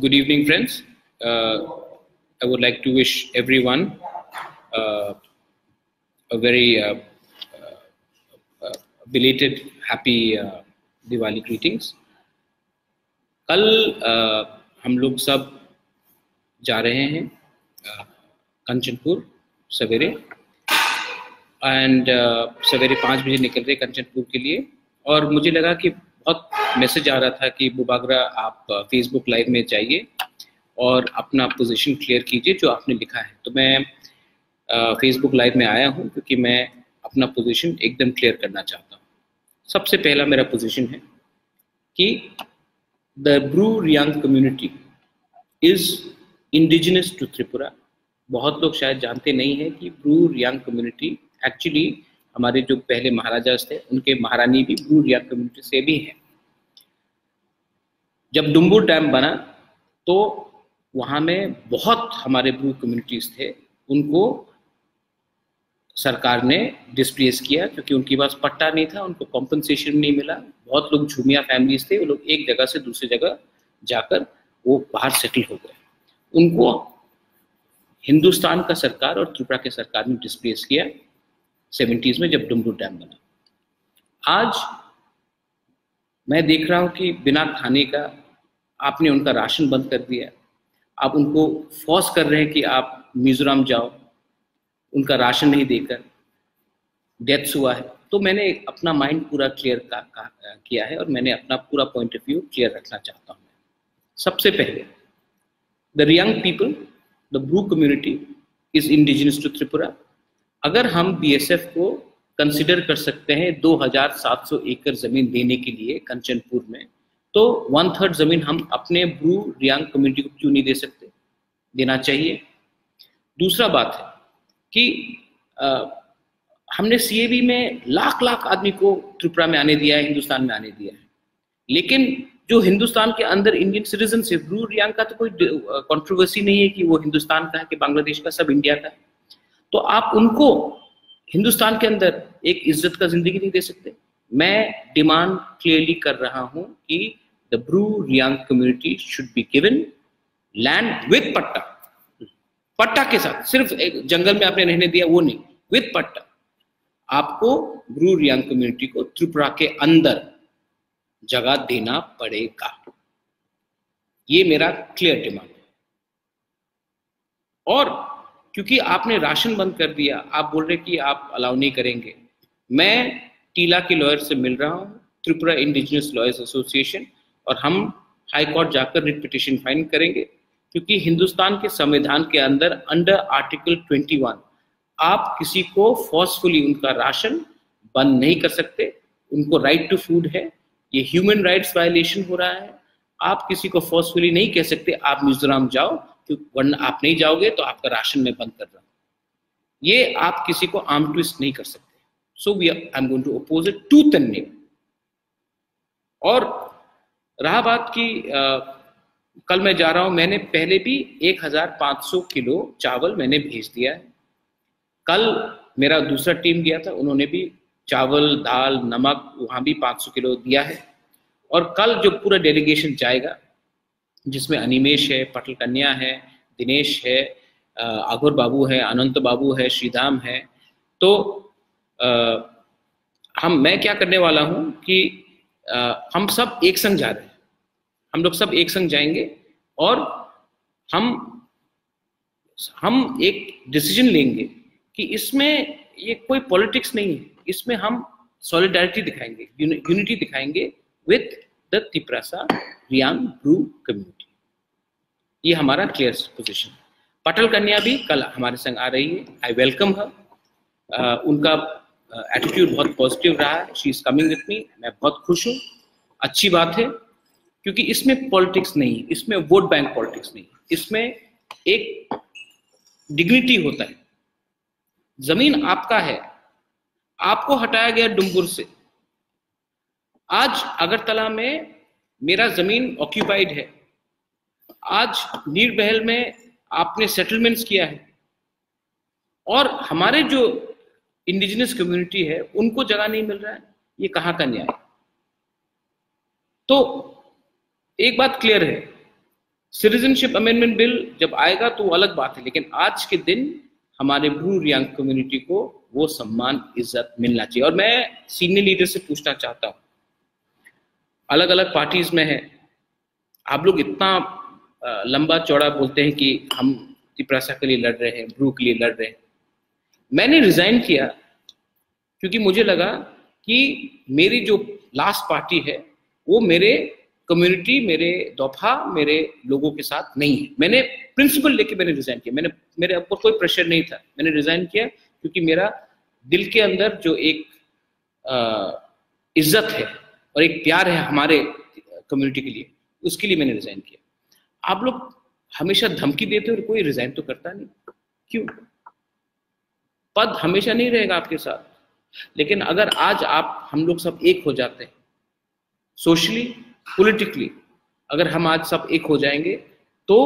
Good evening, friends. I would like to wish everyone a very belated happy Diwali greetings. कल हम लोग सब जा रहे हैं कंचनपुर सवेरे एंड सवेरे 5 बजे निकल रहे कंचनपुर के लिए। और मुझे लगा कि बहुत मैसेज आ रहा था कि बुबागरा आप फेसबुक लाइव में जाइए और अपना पोजीशन क्लियर कीजिए जो आपने लिखा है। तो मैं फेसबुक लाइव में आया हूं क्योंकि मैं अपना पोजीशन एकदम क्लियर करना चाहता हूं। सबसे पहला मेरा पोजीशन है कि the Bru Reang community is indigenous to Tripura. बहुत लोग शायद जानते नहीं हैं कि ब्रू रियांग कम्युनिटी एक्चुअली हमारे जो पहले महाराजास थे उनके महारानी भी ब्रू रियांग कम्युनिटी से भी हैं। जब डुम्बुर डैम बना तो वहाँ में बहुत हमारे ब्रू कम्युनिटीज थे, उनको सरकार ने डिस्प्लेस किया क्योंकि उनके पास पट्टा नहीं था, उनको कॉम्पनसेशन नहीं मिला। बहुत लोग झूमिया फैमिलीज थे, वो लोग एक जगह से दूसरी जगह जाकर वो बाहर सेटल हो गए। उनको हिंदुस्तान का सरकार और त्रिपुरा के सरकार ने डिस्प्लेस किया 70s में जब डुम्बुर डैम बना। आज मैं देख रहा हूं कि बिना खाने का आपने उनका राशन बंद कर दिया। आप उनको फोर्स कर रहे हैं कि आप मिजोरम जाओ, उनका राशन नहीं देकर डेथ्स हुआ है। तो मैंने अपना माइंड पूरा क्लियर किया है और मैंने अपना पूरा पॉइंट ऑफ व्यू क्लियर रखना चाहता हूँ। सबसे पहले the Reang people, the Bru community is indigenous to Tripura. अगर हम बीएसएफ को कंसिडर कर सकते हैं 2700 एकड़ जमीन देने के लिए कंचनपुर में, तो 1/3 जमीन हम अपने ब्रू रियांग कम्युनिटी को क्यों नहीं दे सकते? देना चाहिए। दूसरा बात है कि हमने सीएबी में लाख आदमी को त्रिपुरा में आने दिया है, हिंदुस्तान में आने दिया है, लेकिन जो हिंदुस्तान के अंदर इंडियन सिटीजन है, ब्रू रियांग का तो कोई कंट्रोवर्सी नहीं है कि वो हिंदुस्तान का है कि बांग्लादेश का, सब इंडिया का है। तो आप उनको हिंदुस्तान के अंदर एक इज्जत का जिंदगी नहीं दे सकते? मैं डिमांड क्लियरली कर रहा हूं कि the Bru Reang community should be given land with patta. पट्टा के साथ, सिर्फ एक जंगल में आपने रहने दिया वो नहीं, विद पट्टा। आपको ब्रू रियांग कम्युनिटी को त्रिपुरा के अंदर जगह देना पड़ेगा। ये मेरा क्लियर डिमांड है। और क्योंकि आपने राशन बंद कर दिया, आप बोल रहे कि आप अलाउ नहीं करेंगे। मैं टीला के लॉयर से मिल रहा हूं, त्रिपुरा इंडिजिनस लॉयर्स एसोसिएशन, और हम हाई कोर्ट जाकर रिट पिटिशन फाइल करेंगे क्योंकि हिंदुस्तान के संविधान के अंदर अंडर आर्टिकल 21 आप किसी को फोर्सफुली उनका राशन बंद नहीं कर सकते। उनको राइट टू फूड है, ये ह्यूमन राइट्स वायलेशन हो रहा है। आप किसी को फोर्सफुली नहीं कह सकते आप मिजोरम जाओ, वरना आप नहीं जाओगे तो आपका राशन मैं बंद कर रहा हूं। ये आप किसी को आर्म ट्विस्ट नहीं कर सकते। So I am going to oppose it tooth and nail. और रहा बात की कल मैं जा रहा हूं, मैंने पहले भी 1500 किलो चावल मैंने भेज दिया है। कल मेरा दूसरा टीम गया था, उन्होंने भी चावल, दाल, नमक वहां भी 500 किलो दिया है। और कल जो पूरा डेलीगेशन जाएगा जिसमें अनिमेश है, पटल कन्या है, दिनेश है, आघुर बाबू है, अनंत बाबू है, श्रीधाम है, तो मैं क्या करने वाला हूं कि हम सब एक संग जा रहे हैं। हम लोग सब एक संग जाएंगे और हम एक डिसीजन लेंगे कि इसमें ये कोई पॉलिटिक्स नहीं है, इसमें हम सॉलिडारिटी दिखाएंगे, यूनिटी दिखाएंगे with the Tripura Reang Bru community. ये हमारा क्लियर पोजीशन है। पटल कन्या भी कल हमारे संग आ रही है। आई वेलकम हर। उनका एटीट्यूड बहुत पॉजिटिव रहा है। She is coming with me. मैं बहुत खुश हूँ। अच्छी बात है क्योंकि इसमें पॉलिटिक्स नहीं है, इसमें वोट बैंक पॉलिटिक्स नहीं है, इसमें एक डिग्निटी होता है। जमीन आपका है, आपको हटाया गया डुम्बुर से। आज अगरतला में मेरा जमीन ऑक्यूपाइड है। आज नीरबहल में आपने सेटलमेंट्स किया है और हमारे जो इंडिजिनस कम्युनिटी है उनको जगह नहीं मिल रहा है। ये कहाँ का न्याय? तो एक बात क्लियर है, सिटीजनशिप अमेंडमेंट बिल जब आएगा तो वो अलग बात है, लेकिन आज के दिन हमारे ब्रू रियांग कम्युनिटी को वो सम्मान इज्जत मिलना चाहिए। और मैं सीनियर लीडर से पूछना चाहता हूँ, अलग अलग पार्टीज में है, आप लोग इतना लंबा चौड़ा बोलते हैं कि हम त्रिपुरा के लिए लड़ रहे हैं, ब्रू के लिए लड़ रहे हैं। मैंने रिजाइन किया क्योंकि मुझे लगा कि मेरी जो लास्ट पार्टी है वो मेरे कम्युनिटी, मेरे दफा, मेरे लोगों के साथ नहीं है। मैंने प्रिंसिपल लेके मैंने रिजाइन किया, मेरे ऊपर कोई प्रेशर नहीं था, मैंने रिजाइन किया क्योंकि मेरा दिल के अंदर जो एक इज्जत है और एक प्यार है हमारे कम्युनिटी के लिए, उसके लिए मैंने रिजाइन किया। आप लोग हमेशा धमकी देते और कोई रिजाइन तो करता नहीं, क्यों? पद हमेशा नहीं रहेगा आपके साथ, लेकिन अगर आज हम लोग सब एक हो जाते हैं, सोशली पॉलिटिकली अगर हम आज सब एक हो जाएंगे तो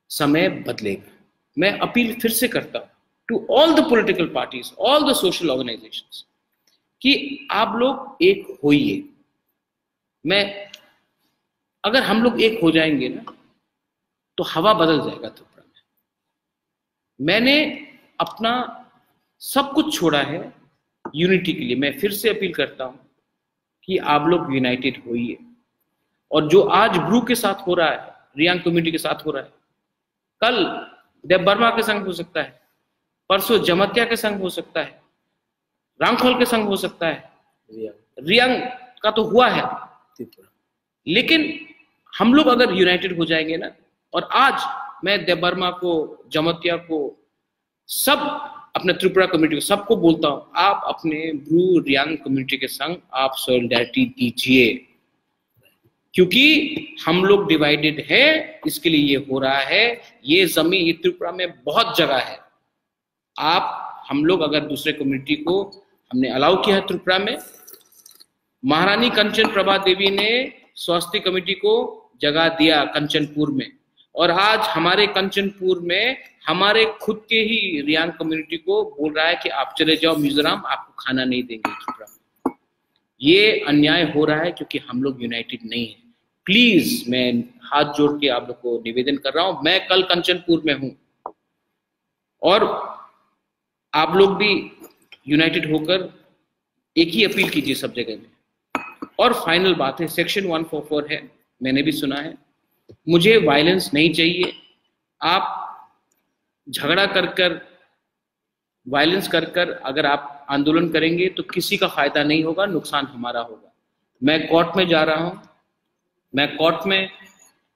समय बदलेगा। मैं अपील फिर से करता हूं to all the political parties, all the social organisations कि आप लोग एक होइए। अगर हम लोग एक हो जाएंगे ना तो हवा बदल जाएगा त्रिपुरा में। मैंने अपना सब कुछ छोड़ा है यूनिटी के लिए। मैं फिर से अपील करता हूं कि आप लोग यूनाइटेड होइए। और जो आज ब्रू के साथ हो रहा है, रियांग कम्युनिटी के साथ हो रहा है, कल देव बर्मा के संग हो सकता है, परसों जमतिया के संग हो सकता है, रामखोल के संग हो सकता है, रियांग का तो हुआ है त्रिपुरा। लेकिन हम लोग अगर यूनाइटेड हो जाएंगे ना, और आज मैं देव बर्मा को, जमतिया को, सब अपने त्रिपुरा कम्युनिटी को सबको बोलता हूं, आप अपने ब्रू रियांग कम्युनिटी के संग आप सॉलिडारिटी दीजिए, क्योंकि हम लोग डिवाइडेड है, इसके लिए ये हो रहा है। ये जमीन, ये त्रिपुरा में बहुत जगह है। हम लोग अगर दूसरे कम्युनिटी को हमने अलाउ किया है त्रिपुरा में, महारानी कंचन प्रभा देवी ने स्वास्थ्य कमेटी को जगह दिया कंचनपुर में, और आज हमारे कंचनपुर में हमारे खुद के ही रियांग कम्युनिटी को बोल रहा है कि आप चले जाओ मिजोरम, आपको खाना नहीं देंगे त्रिपुरा में। ये अन्याय हो रहा है क्योंकि हम लोग यूनाइटेड नहीं है। प्लीज मैं हाथ जोड़ के आप लोग को निवेदन कर रहा हूं, मैं कल कंचनपुर में हूं और आप लोग भी यूनाइटेड होकर एक ही अपील कीजिए सब जगह में। और फाइनल बात है, सेक्शन 144 है, मैंने भी सुना है, मुझे वायलेंस नहीं चाहिए। आप झगड़ा कर वायलेंस कर अगर आप आंदोलन करेंगे तो किसी का फायदा नहीं होगा, नुकसान हमारा होगा। मैं कोर्ट में जा रहा हूं, मैं कोर्ट में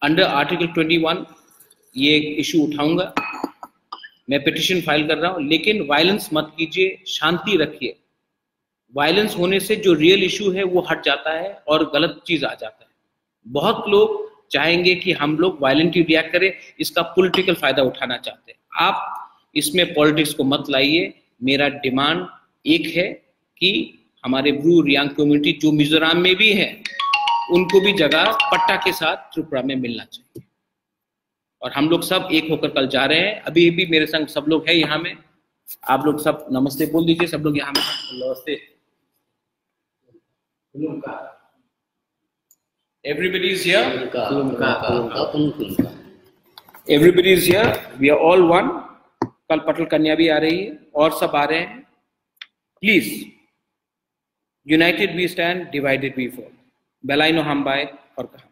अंडर आर्टिकल 21 ये इशू उठाऊंगा, मैं पिटिशन फाइल कर रहा हूं, लेकिन वायलेंस मत कीजिए, शांति रखिए। वायलेंस होने से जो रियल इशू है वो हट जाता है और गलत चीज आ जाता है। बहुत लोग चाहेंगे कि हम लोग वायलेंटली रिएक्ट करें, इसका पॉलिटिकल फायदा उठाना चाहते हैं। आप इसमें पॉलिटिक्स को मत लाइए। मेरा डिमांड एक है कि हमारे ब्रू रियांग कम्युनिटी जो मिजोरम में भी है, उनको भी जगह पट्टा के साथ त्रिपुरा में मिलना चाहिए। और हम लोग सब एक होकर कल जा रहे हैं। अभी भी मेरे संग सब लोग हैं यहाँ में, आप लोग सब नमस्ते बोल दीजिए। सब लोग यहाँ में नमस्ते। Everybody is here. Everybody is here. We are all one. कल पटल कन्या भी आ रही है और सब आ रहे हैं। Please, united we stand, divided we fall. बेलाइनो हम बाय और कहा।